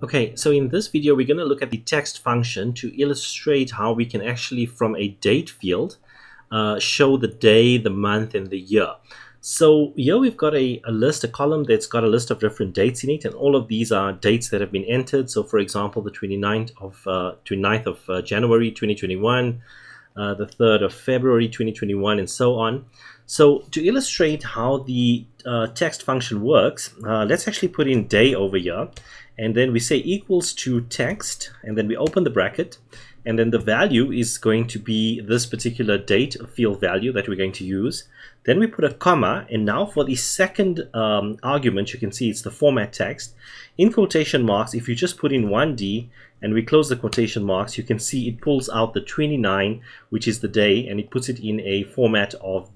Okay, so in this video, we're going to look at the text function to illustrate how we can actually, from a date field, show the day, the month, and the year. So here we've got a column that's got a list of different dates in it, and all of these are dates that have been entered. So for example, the 29th of January 2021, the 3rd of February 2021, and so on. So to illustrate how the text function works, let's actually put in day over here, and then we say equals to text, and then we open the bracket, and then the value is going to be this particular date field value that we're going to use. Then we put a comma, and now for the second argument, you can see it's the format text. In quotation marks, if you just put in 1D and we close the quotation marks, you can see it pulls out the 29, which is the day, and it puts it in a format of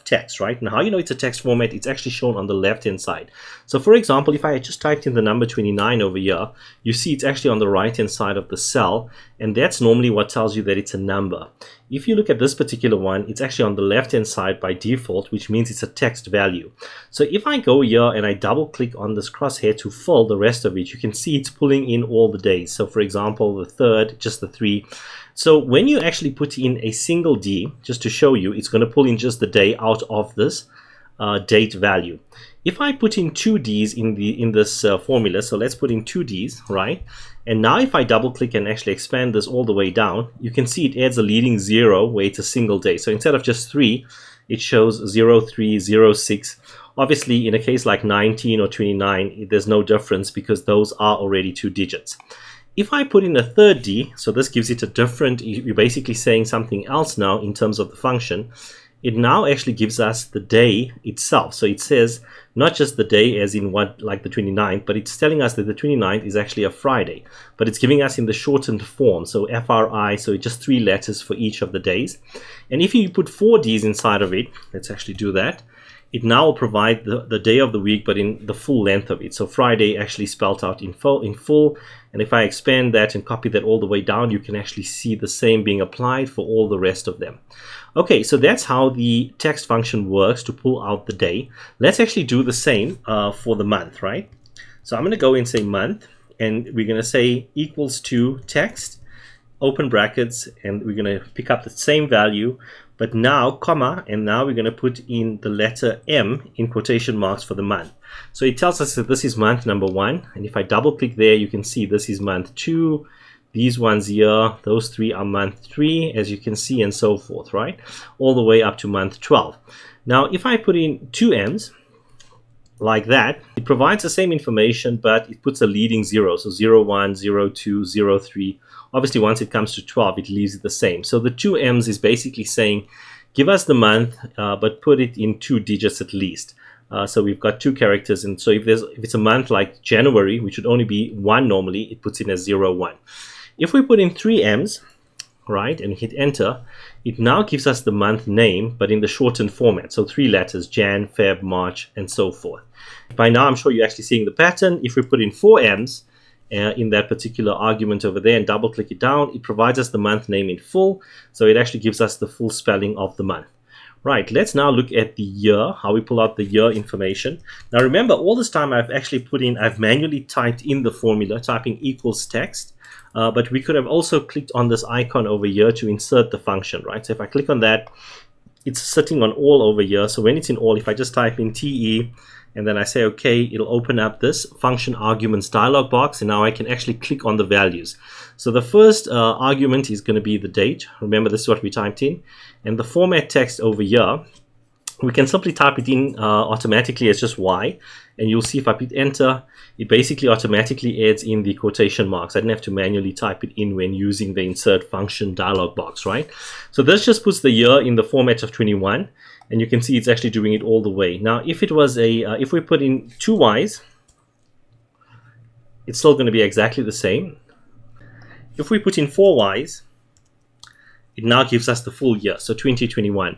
text, right? Now, how you know it's a text format, it's actually shown on the left-hand side. So for example, if I had just typed in the number 29 over here, you see it's actually on the right-hand side of the cell, and that's normally what tells you that it's a number. If you look at this particular one, it's actually on the left-hand side by default, which means it's a text value. So if I go here and I double-click on this crosshair to fill the rest of it, you can see it's pulling in all the days. So for example, the 3rd, just the 3. So when you actually put in a single D, just to show you, it's going to pull in just the day out of this date value. If I put in 2 Ds in this formula, so let's put in 2 Ds, right? And now if I double click and actually expand this all the way down, you can see it adds a leading 0 where it's a single day. So instead of just 3, it shows 0, 3, 0, 6. Obviously, in a case like 19 or 29, there's no difference because those are already 2 digits. If I put in a third D, so this gives it a different, you're basically saying something else now in terms of the function. It now actually gives us the day itself. So it says not just the day as in what, like the 29th, but it's telling us that the 29th is actually a Friday, but it's giving us in the shortened form. So FRI, so just 3 letters for each of the days. And if you put 4 Ds inside of it, let's actually do that. It now will provide the day of the week, but in the full length of it. So Friday actually spelled out in full. And if I expand that and copy that all the way down, you can actually see the same being applied for all the rest of them. Okay, so that's how the text function works to pull out the day. Let's actually do the same for the month, right? So I'm going to go and say month, and we're going to say equals to text, open brackets, and we're going to pick up the same value, but now comma, and now we're going to put in the letter M in quotation marks for the month. So it tells us that this is month number 1, and if I double click there, you can see this is month 2, these ones here, those 3 are month 3, as you can see, and so forth, right? All the way up to month 12. Now, if I put in 2 M's, like that, it provides the same information, but it puts a leading 0, so 0, 1, 0, 2, 0, 3. Obviously, once it comes to 12, it leaves it the same. So the 2 M's is basically saying, give us the month, but put it in 2 digits at least. So we've got 2 characters, and so if it's a month like January, which would only be 1 normally, it puts in as 0, 1. If we put in 3 M's, right, and hit enter, it now gives us the month name, but in the shortened format. So 3 letters, Jan, Feb, March, and so forth. By now, I'm sure you're actually seeing the pattern. If we put in 4 M's in that particular argument over there and double click it down, it provides us the month name in full. So it actually gives us the full spelling of the month. Right, let's now look at the year, how we pull out the year information. Now remember, all this time I've manually typed in the formula, typing equals text. But we could have also clicked on this icon over here to insert the function, right? So if I click on that, it's sitting on all over here. So when it's in all, if I just type in TE and then I say OK, it'll open up this function arguments dialog box, and now I can actually click on the values. So the first argument is going to be the date. Remember, this is what we typed in. And the format text over here, we can simply type it in automatically as just Y, and you'll see if I hit enter, it basically automatically adds in the quotation marks. I didn't have to manually type it in when using the insert function dialog box, right? So this just puts the year in the format of 21, and you can see it's actually doing it all the way. Now, if it was if we put in 2 Y's, it's still going to be exactly the same. If we put in 4 Y's, it now gives us the full year, so 2021.